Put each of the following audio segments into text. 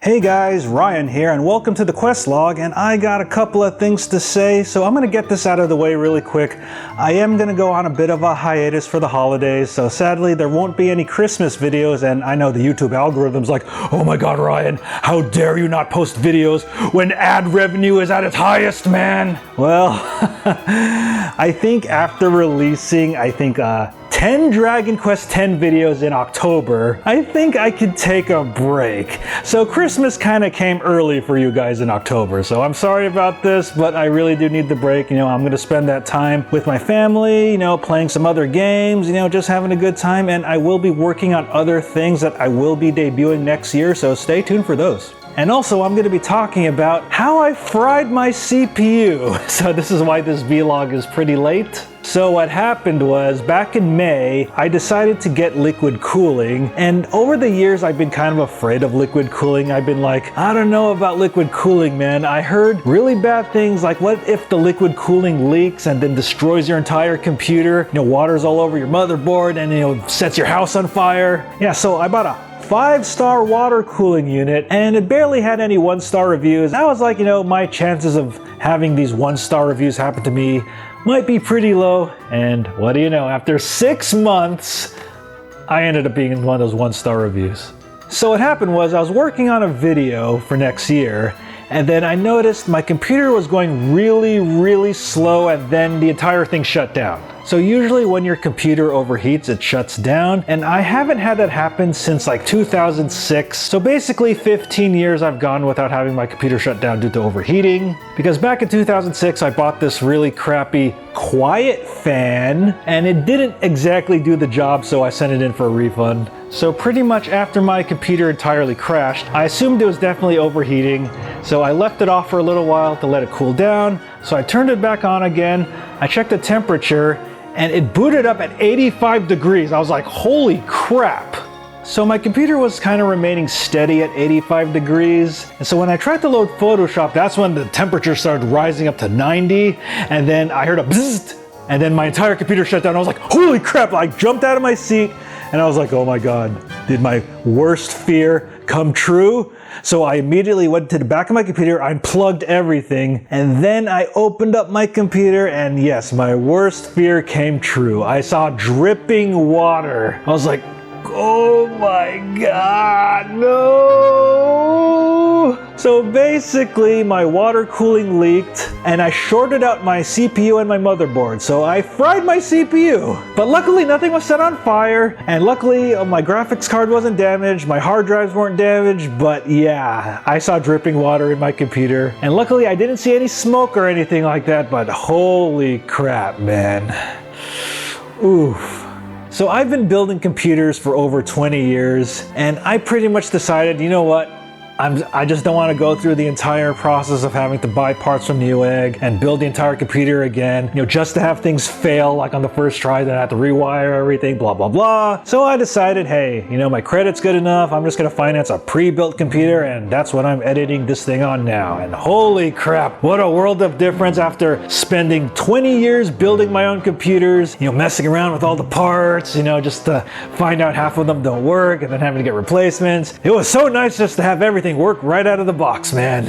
Hey guys, Ryan here, and welcome to the Questlog, and I got a couple of things to say, so I'm gonna get this out of the way really quick. I am gonna go on a bit of a hiatus for the holidays, so sadly there won't be any Christmas videos, and I know the YouTube algorithm's like, oh my god Ryan, how dare you not post videos when ad revenue is at its highest, man? Well, I think after releasing, 10 Dragon Quest X videos in October, I think I could take a break. So Christmas kind of came early for you guys in October, so I'm sorry about this, but I really do need the break. I'm gonna spend that time with my family, playing some other games, just having a good time, and I will be working on other things that I will be debuting next year, so stay tuned for those. And also, I'm going to be talking about how I fried my CPU. So this is why this vlog is pretty late. So what happened was, back in May, I decided to get liquid cooling, and over the years I've been kind of afraid of liquid cooling. I've been like, I don't know about liquid cooling, man. I heard really bad things, like what if the liquid cooling leaks and then destroys your entire computer? Water's all over your motherboard and sets your house on fire. Yeah, so I bought a 5-star water cooling unit, and it barely had any 1-star reviews. I was like, my chances of having these 1-star reviews happen to me might be pretty low. And what do you know, after 6 months, I ended up being in one of those 1-star reviews. So what happened was, I was working on a video for next year, and then I noticed my computer was going really slow, and then the entire thing shut down. So usually when your computer overheats, it shuts down, and I haven't had that happen since like 2006. So basically 15 years I've gone without having my computer shut down due to overheating. Because back in 2006 I bought this really crappy quiet fan, and it didn't exactly do the job, so I sent it in for a refund. So pretty much after my computer entirely crashed, I assumed it was definitely overheating, so I left it off for a little while to let it cool down. So I turned it back on again, I checked the temperature, and it booted up at 85 degrees. I was like, holy crap. So my computer was kind of remaining steady at 85 degrees. And so when I tried to load Photoshop, that's when the temperature started rising up to 90. And then I heard a bzzzt, and then my entire computer shut down. I was like, holy crap. I jumped out of my seat and I was like, oh my God, did my worst fear come true? So I immediately went to the back of my computer, I unplugged everything, and then I opened up my computer, and yes, my worst fear came true. I saw dripping water. I was like, oh my God, no! So basically, my water cooling leaked, and I shorted out my CPU and my motherboard, so I fried my CPU. But luckily, nothing was set on fire, and luckily, my graphics card wasn't damaged, my hard drives weren't damaged, but yeah, I saw dripping water in my computer. And luckily, I didn't see any smoke or anything like that, but holy crap, man. Oof. So I've been building computers for over 20 years, and I pretty much decided, you know what? I just don't want to go through the entire process of having to buy parts from Newegg and build the entire computer again, just to have things fail like on the first try, then I have to rewire everything, blah, blah, blah. So I decided, hey, my credit's good enough. I'm just going to finance a pre-built computer, and that's what I'm editing this thing on now. And holy crap, what a world of difference after spending 20 years building my own computers, messing around with all the parts, just to find out half of them don't work and then having to get replacements. It was so nice just to have everything work right out of the box, man.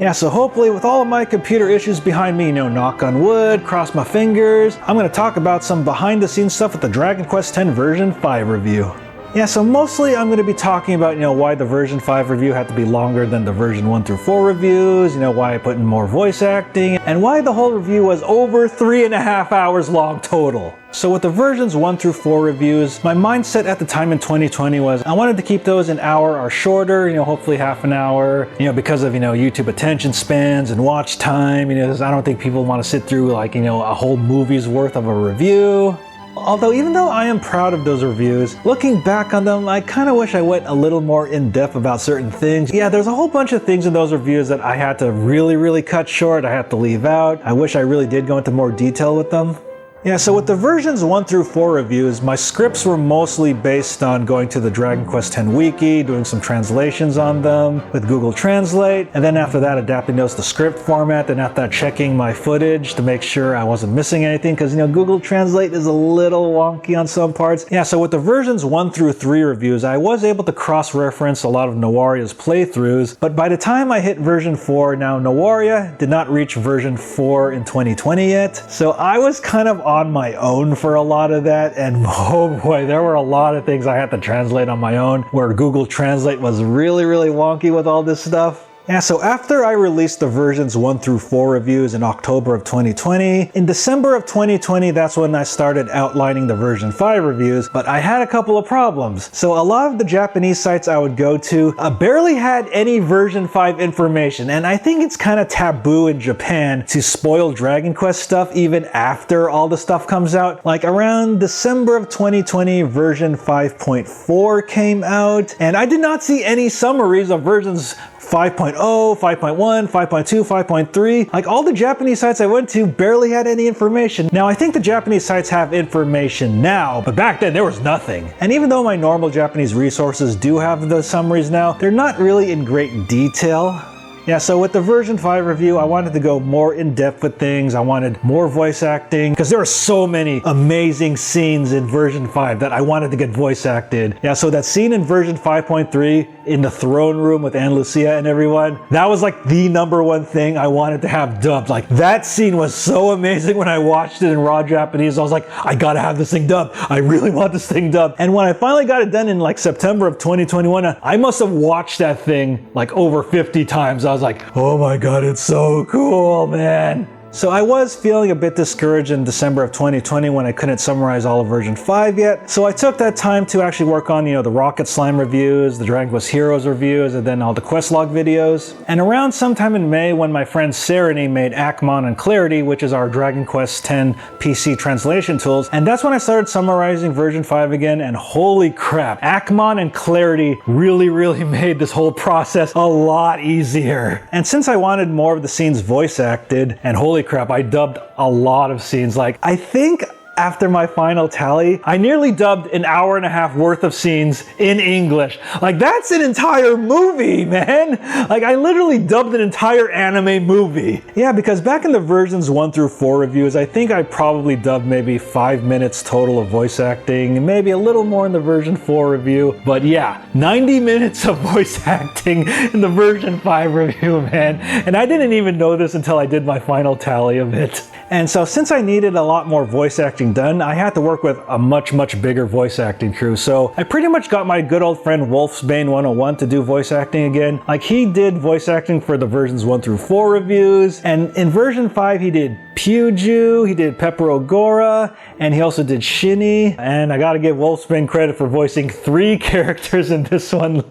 Yeah, so hopefully with all of my computer issues behind me, knock on wood, cross my fingers, I'm going to talk about some behind the scenes stuff with the Dragon Quest X version 5 review. Yeah, so mostly I'm going to be talking about, why the version 5 review had to be longer than the version 1 through 4 reviews, why I put in more voice acting, and why the whole review was over 3.5 hours long total. So with the versions 1 through 4 reviews, my mindset at the time in 2020 was I wanted to keep those an hour or shorter, hopefully half an hour, because of, YouTube attention spans and watch time, I don't think people want to sit through like, a whole movie's worth of a review. Although even though I am proud of those reviews, looking back on them, I kind of wish I went a little more in depth about certain things. Yeah, there's a whole bunch of things in those reviews that I had to really cut short, I had to leave out. I wish I really did go into more detail with them. Yeah, so with the versions 1 through 4 reviews, my scripts were mostly based on going to the Dragon Quest X wiki, doing some translations on them with Google Translate, and then after that adapting those to script format, then after that checking my footage to make sure I wasn't missing anything, because Google Translate is a little wonky on some parts. Yeah, so with the versions 1 through 3 reviews, I was able to cross-reference a lot of Nawaria's playthroughs, but by the time I hit version 4, now Nawaria did not reach version 4 in 2020 yet, so I was kind of on my own for a lot of that, and oh boy, there were a lot of things I had to translate on my own where Google Translate was really wonky with all this stuff. Yeah, so after I released the versions 1 through 4 reviews in October of 2020, in December of 2020, that's when I started outlining the version 5 reviews, but I had a couple of problems. So a lot of the Japanese sites I would go to barely had any version 5 information, and I think it's kind of taboo in Japan to spoil Dragon Quest stuff even after all the stuff comes out. Like around December of 2020, version 5.4 came out, and I did not see any summaries of versions 5.0, 5.1, 5.2, 5.3. Like all the Japanese sites I went to barely had any information. Now I think the Japanese sites have information now, but back then there was nothing. And even though my normal Japanese resources do have the summaries now, they're not really in great detail. Yeah, so with the version 5 review, I wanted to go more in depth with things. I wanted more voice acting because there are so many amazing scenes in version 5 that I wanted to get voice acted. Yeah, so that scene in version 5.3 in the throne room with Anna Lucia and everyone, that was like the #1 thing I wanted to have dubbed. Like that scene was so amazing when I watched it in raw Japanese. I was like, I gotta have this thing dubbed. I really want this thing dubbed. And when I finally got it done in like September of 2021, I must have watched that thing like over 50 times. I was like, oh my god, it's so cool, man. So I was feeling a bit discouraged in December of 2020 when I couldn't summarize all of version 5 yet. So I took that time to actually work on, the Rocket Slime reviews, the Dragon Quest Heroes reviews, and then all the Questlog videos. And around sometime in May when my friend Serenity made Akmon and Clarity, which is our Dragon Quest X PC translation tools, and that's when I started summarizing version 5 again, and holy crap, Akmon and Clarity really made this whole process a lot easier. And since I wanted more of the scenes voice acted, and holy crap, I dubbed a lot of scenes. Like, I think after my final tally, I nearly dubbed an hour and a half worth of scenes in English. Like, that's an entire movie, man. Like, I literally dubbed an entire anime movie. Yeah, because back in the versions 1 through 4 reviews, I think I probably dubbed maybe 5 minutes total of voice acting, and maybe a little more in the version 4 review. But yeah, 90 minutes of voice acting in the version 5 review, man. And I didn't even know this until I did my final tally of it. And so since I needed a lot more voice acting done, I had to work with a much bigger voice acting crew. So I pretty much got my good old friend Wolfsbane 101 to do voice acting again. Like, he did voice acting for the versions 1 through 4 reviews, and in version 5 he did Pyuju, he did Pepperogora, and he also did Shinny. And I gotta give Wolfsbane credit for voicing 3 characters in this one.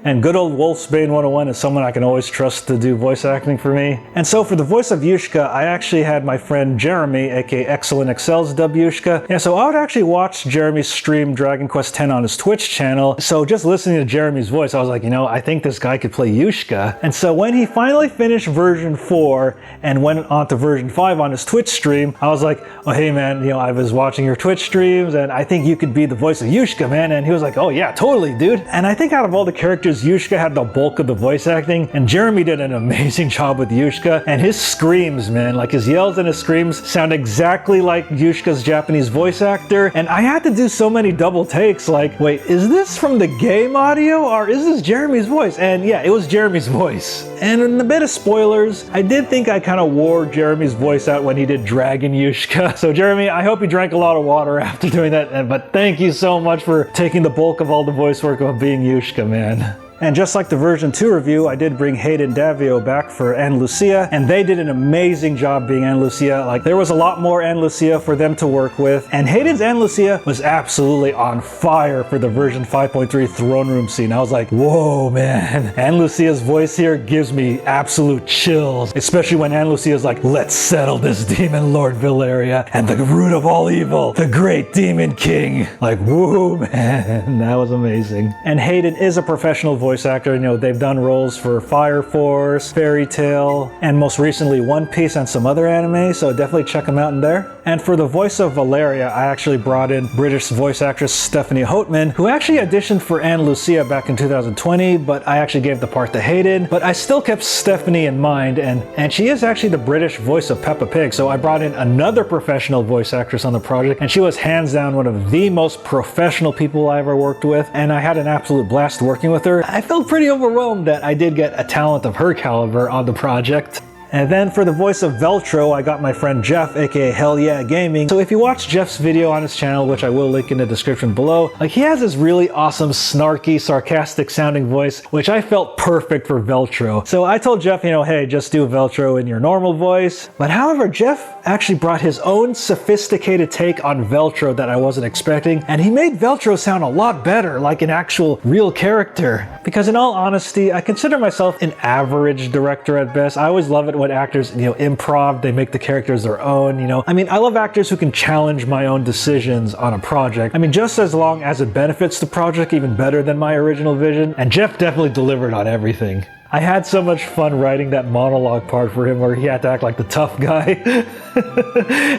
And good old Wolfsbane 101 is someone I can always trust to do voice acting for me. And so for the voice of Yushka, I actually had my friend Jeremy, aka Exalin Excels, dub Yushka. Yeah, so I would actually watch Jeremy stream Dragon Quest X on his Twitch channel. So just listening to Jeremy's voice, I was like, I think this guy could play Yushka. And so when he finally finished version 4 and went on to version 5 on his Twitch stream, I was like, oh hey man, I was watching your Twitch streams and I think you could be the voice of Yushka, man. And he was like, oh yeah, totally, dude. And I think out of all the characters, Yushka had the bulk of the voice acting, and Jeremy did an amazing job with Yushka. And his screams, man, like his yells and his screams sound exactly like Yushka's Japanese voice actor. And I had to do so many double takes, like, wait, is this from the game audio or is this Jeremy's voice? And yeah, it was Jeremy's voice. And in a bit of spoilers, I did think I kind of wore Jeremy's voice out when he did Dragon Yushka. So Jeremy, I hope you drank a lot of water after doing that, but thank you so much for taking the bulk of all the voice work of being Yushka, man. And just like the version 2 review, I did bring Hayden Davio back for Anna Lucia, and they did an amazing job being Anna Lucia. Like, there was a lot more Anna Lucia for them to work with, and Hayden's Anna Lucia was absolutely on fire for the version 5.3 throne room scene. I was like, whoa, man. Anna Lucia's voice here gives me absolute chills, especially when Anna Lucia's like, let's settle this demon Lord Valeria and the root of all evil, the great demon king. Like, whoa, man, that was amazing. And Hayden is a professional voice voice actor. You know, they've done roles for Fire Force, Fairy Tail, and most recently One Piece and some other anime, so definitely check them out in there. And for the voice of Valeria, I actually brought in British voice actress Stephanie Houtman, who actually auditioned for Anna Lucia back in 2020, but I actually gave the part to Hayden. But I still kept Stephanie in mind, and she is actually the British voice of Peppa Pig, so I brought in another professional voice actress on the project, and she was hands down one of the most professional people I ever worked with, and I had an absolute blast working with her. I felt pretty overwhelmed that I did get a talent of her caliber on the project. And then for the voice of Veltro, I got my friend Jeff, aka Hell Yeah Gaming. So if you watch Jeff's video on his channel, which I will link in the description below, like he has this really awesome, snarky, sarcastic sounding voice, which I felt perfect for Veltro. So I told Jeff, you know, hey, just do Veltro in your normal voice. But however, Jeff actually brought his own sophisticated take on Veltro that I wasn't expecting, and he made Veltro sound a lot better, like an actual real character. Because in all honesty, I consider myself an average director at best. I always love it when actors, you know, improv, they make the characters their own, you know. I mean, I love actors who can challenge my own decisions on a project. I mean, just as long as it benefits the project even better than my original vision, and Jeff definitely delivered on everything. I had so much fun writing that monologue part for him where he had to act like the tough guy.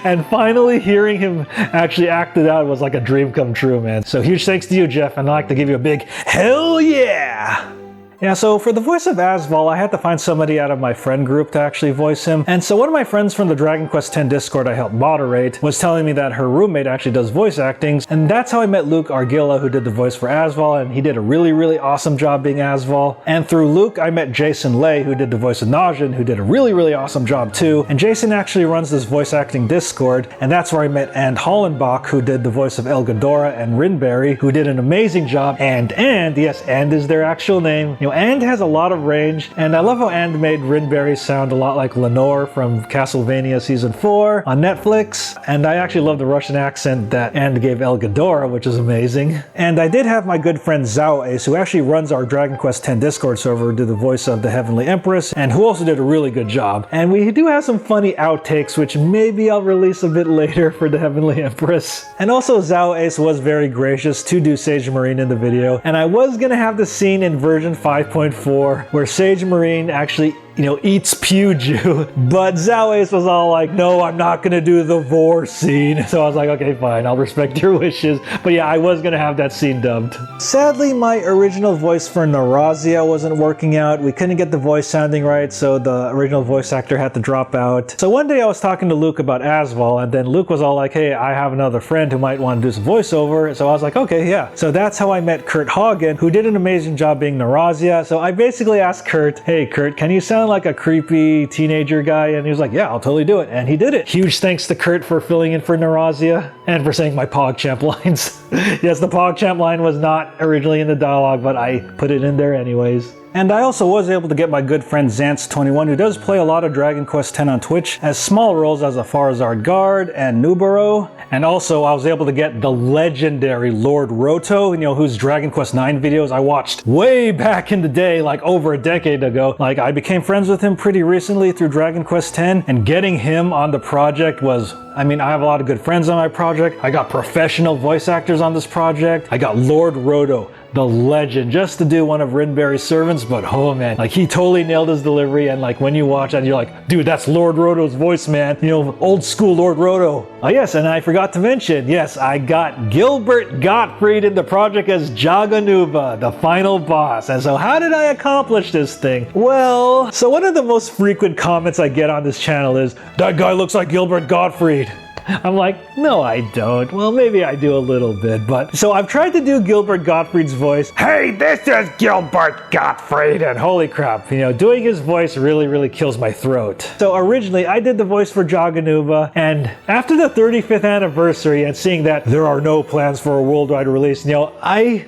And finally hearing him actually act it out was like a dream come true, man. So huge thanks to you, Jeff, and I'd like to give you a big hell yeah! Yeah, so for the voice of Asval, I had to find somebody out of my friend group to actually voice him. And so one of my friends from the Dragon Quest X Discord I helped moderate was telling me that her roommate actually does voice acting. And that's how I met Luke Argilla, who did the voice for Asval, and he did a really, really awesome job being Asval. And through Luke, I met Jason Lay, who did the voice of Najin, who did a really, really awesome job too. And Jason actually runs this voice acting Discord, and that's where I met And Hollenbach, who did the voice of Elgadora, and Rinberry, who did an amazing job. And, yes, And is their actual name. You know, And has a lot of range, and I love how And made Rinberry sound a lot like Lenore from Castlevania Season 4 on Netflix, and I actually love the Russian accent that And gave Elgadora, which is amazing. And I did have my good friend Zhao Ace, who actually runs our Dragon Quest X Discord server, do the voice of the Heavenly Empress, and who also did a really good job. And we do have some funny outtakes, which maybe I'll release a bit later for the Heavenly Empress. And also Zhao Ace was very gracious to do Sage Marine in the video, and I was gonna have the scene in version 5.4 where Sage Marine actually, you know, eats Pewju, but Zhao Ace was all like, no, I'm not gonna do the vor scene. So I was like, okay, fine, I'll respect your wishes. But yeah, I was gonna have that scene dubbed. Sadly, my original voice for Narazia wasn't working out. We couldn't get the voice sounding right, so the original voice actor had to drop out. So one day I was talking to Luke about Asval, and then Luke was all like, hey, I have another friend who might want to do some voiceover. So I was like, okay, yeah. So that's how I met Kurt Hagen, who did an amazing job being Narazia. So I basically asked Kurt, hey Kurt, can you sound like a creepy teenager guy? And he was like, yeah, I'll totally do it. And he did it. Huge thanks to Kurt for filling in for Narazia and for saying my PogChamp lines. Yes, the PogChamp line was not originally in the dialogue, but I put it in there anyways. And I also was able to get my good friend Zance21, who does play a lot of Dragon Quest X on Twitch, as small roles as a Farazard Guard and Nubaro. And also I was able to get the legendary Lord Roto, you know, whose Dragon Quest IX videos I watched way back in the day, like over a decade ago. Like, I became friends with him pretty recently through Dragon Quest X, and getting him on the project was, I mean, I have a lot of good friends on my project. I got professional voice actors on this project. I got Lord Roto, the legend, just to do one of Rinberry's servants. But oh man, like he totally nailed his delivery, and like when you watch that, you're like, dude, that's Lord Roto's voice, man. You know, old school Lord Roto. Oh yes, and I forgot to mention, yes, I got Gilbert Gottfried in the project as Jaganuba, the final boss. And so how did I accomplish this thing? Well, so one of the most frequent comments I get on this channel is, that guy looks like Gilbert Gottfried. I'm like, no, I don't. Well, maybe I do a little bit, but... So I've tried to do Gilbert Gottfried's voice. Hey, this is Gilbert Gottfried! And holy crap, you know, doing his voice really kills my throat. So originally, I did the voice for Jaganuba, and after the 35th anniversary and seeing that there are no plans for a worldwide release, I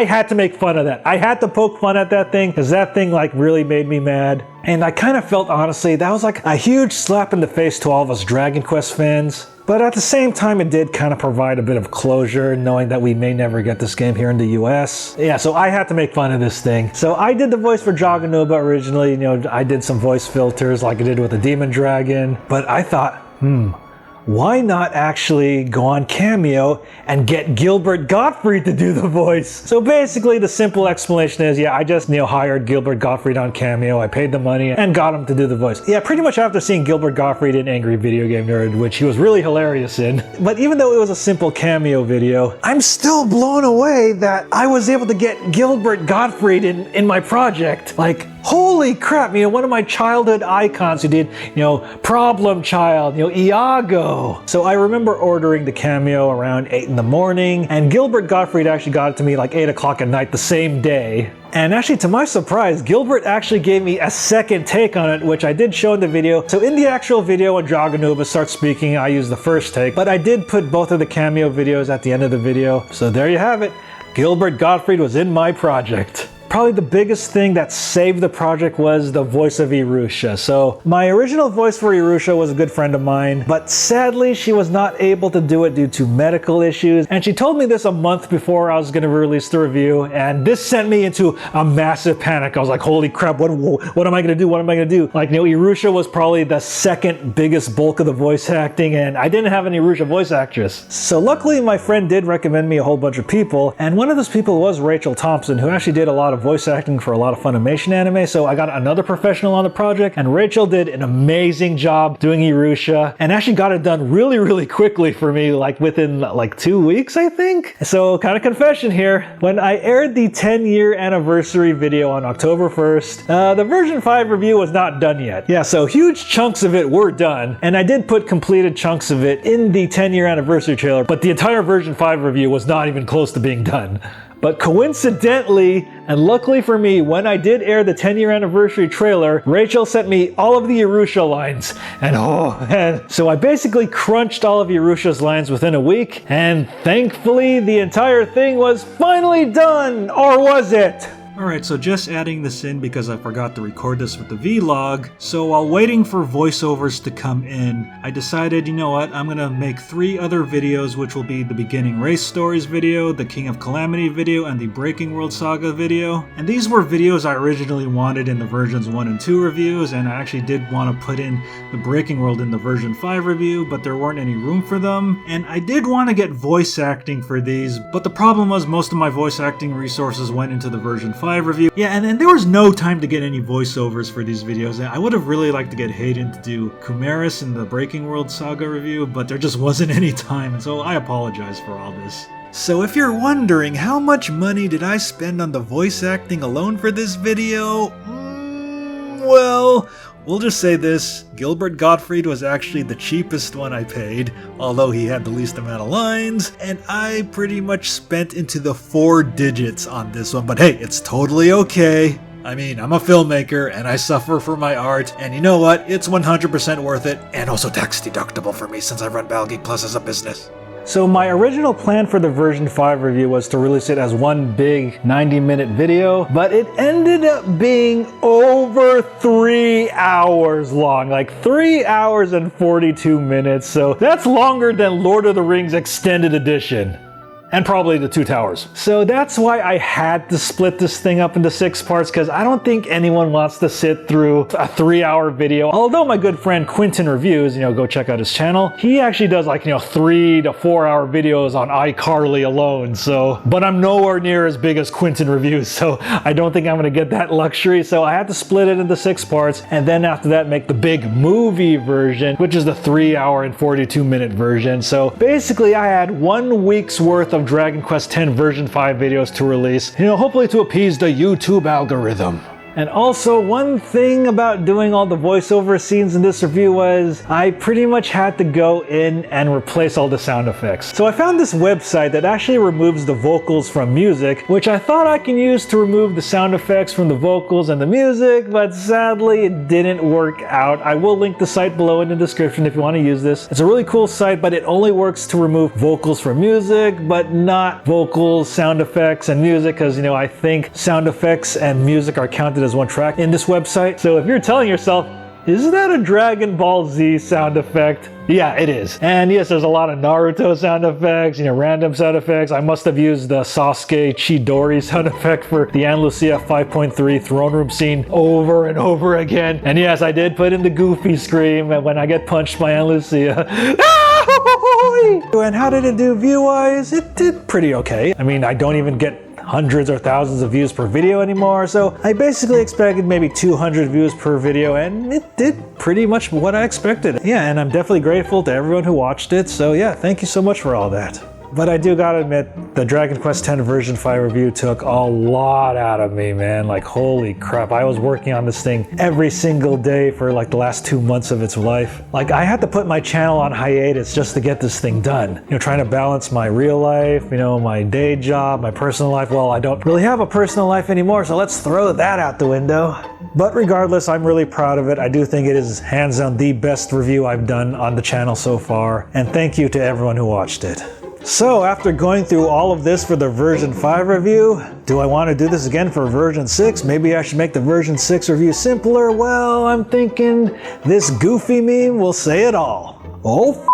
had to make fun of that. I had to poke fun at that thing, because that thing like really made me mad. And I kind of felt, honestly, that was like a huge slap in the face to all of us Dragon Quest fans. But at the same time, it did kind of provide a bit of closure, knowing that we may never get this game here in the US. Yeah, so I had to make fun of this thing. So I did the voice for Jaganuba originally. You know, I did some voice filters like I did with the Demon Dragon. But I thought, why not actually go on Cameo and get Gilbert Gottfried to do the voice? So basically the simple explanation is, yeah, I just hired Gilbert Gottfried on Cameo. I paid the money and got him to do the voice. Yeah, pretty much after seeing Gilbert Gottfried in Angry Video Game Nerd, which he was really hilarious in. But even though it was a simple cameo video, I'm still blown away that I was able to get Gilbert Gottfried in my project. Like, holy crap, one of my childhood icons who did, Problem Child, Iago. So I remember ordering the cameo around 8 in the morning, and Gilbert Gottfried actually got it to me like 8 o'clock at night the same day. And actually, to my surprise, Gilbert actually gave me a second take on it, which I did show in the video. So in the actual video, when Dragonova starts speaking, I used the first take, but I did put both of the cameo videos at the end of the video. So there you have it. Gilbert Gottfried was in my project. Probably the biggest thing that saved the project was the voice of Irusha. So my original voice for Irusha was a good friend of mine, but sadly she was not able to do it due to medical issues. And she told me this a month before I was going to release the review, and this sent me into a massive panic. I was like, holy crap, what am I going to do? What am I going to do? Like, Irusha was probably the second biggest bulk of the voice acting, and I didn't have an Irusha voice actress. So luckily my friend did recommend me a whole bunch of people, and one of those people was Rachel Thompson, who actually did a lot of voice acting for a lot of Funimation anime. So I got another professional on the project, and Rachel did an amazing job doing Irusha and actually got it done really quickly for me, like within like 2 weeks, I think. So kind of confession here, when I aired the 10-year anniversary video on October 1st, the version 5 review was not done yet. Yeah, so huge chunks of it were done, and I did put completed chunks of it in the 10-year anniversary trailer, but the entire version 5 review was not even close to being done. But coincidentally, and luckily for me, when I did air the 10-year anniversary trailer, Rachel sent me all of the Irusha lines. And so I basically crunched all of Irusha's lines within a week, and thankfully the entire thing was finally done! Or was it? Alright, so just adding this in because I forgot to record this with the vlog. So while waiting for voiceovers to come in, I decided, you know what, I'm gonna make 3 other videos, which will be the Beginning Race Stories video, the King of Calamity video, and the Breaking World Saga video. And these were videos I originally wanted in the versions 1 and 2 reviews, and I actually did want to put in the Breaking World in the version 5 review, but there weren't any room for them. And I did want to get voice acting for these, but the problem was most of my voice acting resources went into the version 5 review. Yeah, and there was no time to get any voiceovers for these videos. I would have really liked to get Hayden to do Kumaris in the Breaking World Saga review, but there just wasn't any time, and so I apologize for all this. So if you're wondering how much money did I spend on the voice acting alone for this video, well, we'll just say this, Gilbert Gottfried was actually the cheapest one I paid, although he had the least amount of lines, and I pretty much spent into the 4 digits on this one, but hey, it's totally okay. I mean, I'm a filmmaker, and I suffer for my art, and you know what, it's 100% worth it, and also tax deductible for me since I run BattleGeek Plus as a business. So my original plan for the version 5 review was to release it as one big 90-minute video, but it ended up being over 3 hours long, like 3 hours and 42 minutes, so that's longer than Lord of the Rings Extended Edition. And probably the 2 Towers. So that's why I had to split this thing up into 6 parts, because I don't think anyone wants to sit through a 3-hour video. Although my good friend Quinton Reviews, go check out his channel, he actually does like, 3 to 4 hour videos on iCarly alone. So, but I'm nowhere near as big as Quinton Reviews, so I don't think I'm gonna get that luxury. So I had to split it into 6 parts, and then after that make the big movie version, which is the 3 hour and 42 minute version. So basically I had 1 week's worth of Dragon Quest X version 5 videos to release, hopefully to appease the YouTube algorithm. And also, one thing about doing all the voiceover scenes in this review was I pretty much had to go in and replace all the sound effects. So I found this website that actually removes the vocals from music, which I thought I can use to remove the sound effects from the vocals and the music, but sadly it didn't work out. I will link the site below in the description if you want to use this. It's a really cool site, but it only works to remove vocals from music, but not vocals, sound effects, and music, because I think sound effects and music are counted as one track in this website. So if you're telling yourself, is that a Dragon Ball Z sound effect? Yeah, it is. And yes, there's a lot of Naruto sound effects, random sound effects. I must have used the Sasuke Chidori sound effect for the Ann Lucia 5.3 throne room scene over and over again. And yes, I did put in the Goofy scream when I get punched by Ann Lucia. Ah! Yay! And how did it do view-wise? It did pretty okay. I mean, I don't even get hundreds or thousands of views per video anymore, so I basically expected maybe 200 views per video, and it did pretty much what I expected. Yeah, and I'm definitely grateful to everyone who watched it, so yeah, thank you so much for all that. But I do gotta admit, the Dragon Quest X version 5 review took a lot out of me, man. Like, holy crap, I was working on this thing every single day for like the last 2 months of its life. Like, I had to put my channel on hiatus just to get this thing done. You know, trying to balance my real life, you know, my day job, my personal life. Well, I don't really have a personal life anymore, so let's throw that out the window. But regardless, I'm really proud of it. I do think it is hands down the best review I've done on the channel so far. And thank you to everyone who watched it. So after going through all of this for the version 5 review, do I want to do this again for version 6? Maybe I should make the version 6 review simpler. Well, I'm thinking this goofy meme will say it all. Oh,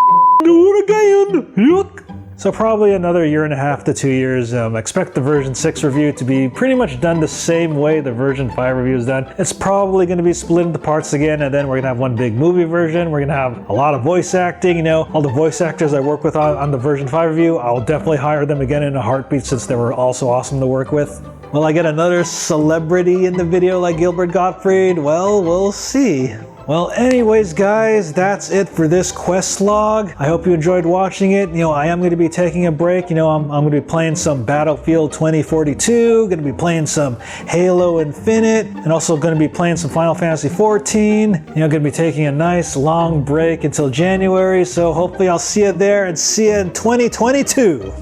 do it again. Yuck. So probably another 1.5 to 2 years. Expect the version 6 review to be pretty much done the same way the version 5 review is done. It's probably going to be split into parts again, and then we're going to have one big movie version. We're going to have a lot of voice acting. You know, all the voice actors I work with on the version 5 review, I'll definitely hire them again in a heartbeat since they were also awesome to work with. Will I get another celebrity in the video like Gilbert Gottfried? Well, we'll see. Well, anyways, guys, that's it for this Questlog. I hope you enjoyed watching it. You know, I am going to be taking a break. You know, I'm going to be playing some Battlefield 2042, going to be playing some Halo Infinite, and also going to be playing some Final Fantasy 14. You know, going to be taking a nice long break until January, so hopefully I'll see you there and see you in 2022.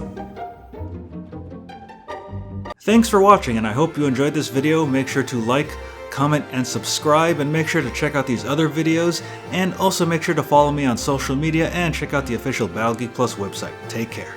Thanks for watching, and I hope you enjoyed this video. Make sure to like, comment, and subscribe, and make sure to check out these other videos, and also make sure to follow me on social media and check out the official Battle Geek Plus website. Take care.